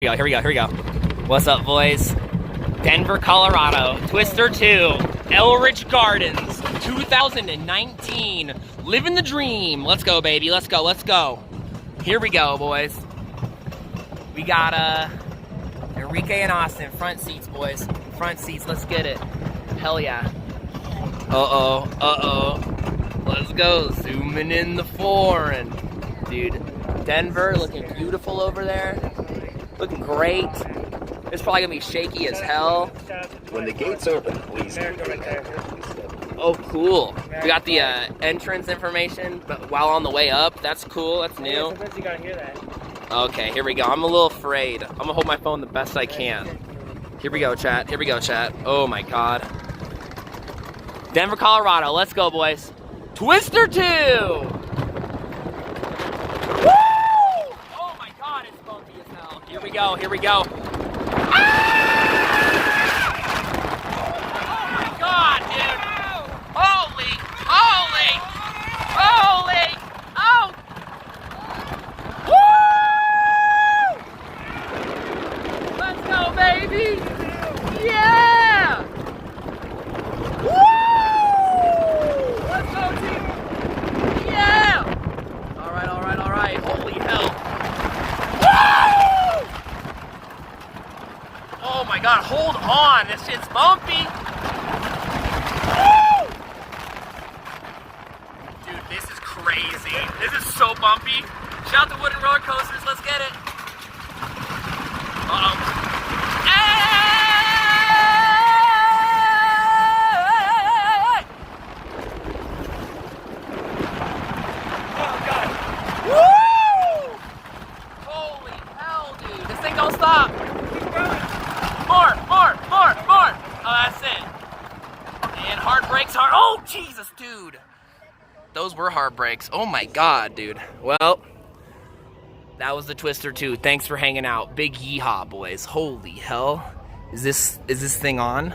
Here we go. What's up, boys? Denver, Colorado, Twister 2, Elitch Gardens, 2019. Living the dream. Let's go, baby. Let's go. Here we go, boys. We got Enrique and Austin, front seats, boys. Front seats, let's get it. Hell yeah. Uh-oh. Let's go. Zooming in the foreign. Dude, Denver looking beautiful over there. Looking great. It's probably gonna be shaky as hell. When the gates open, please. Oh, cool. We got the entrance information, but while on the way up, that's cool. That's new. Sometimes you gotta hear that. Okay, here we go. I'm a little afraid. I'm gonna hold my phone the best I can. Here we go, chat. Oh my God. Denver, Colorado. Let's go, boys. Twister 2. Here we go. Ah! Oh my God, dude. Holy. Oh. Woo! Let's go, baby. Yeah. Woo! Let's go, team. Yeah. All right. Holy hell. Oh my God, hold on, this shit's bumpy. Woo! Dude, this is crazy. This is so bumpy. Shout out to wooden roller coasters, let's get it. Uh-oh. Hey! Oh God. Woo! Holy hell, dude. This thing don't stop. More. Oh, that's it. And hard brakes. Oh, Jesus, dude. Those were hard brakes. Oh, my God, dude. Well, that was the Twister 2. Thanks for hanging out. Big yeehaw, boys. Holy hell. Is this thing on?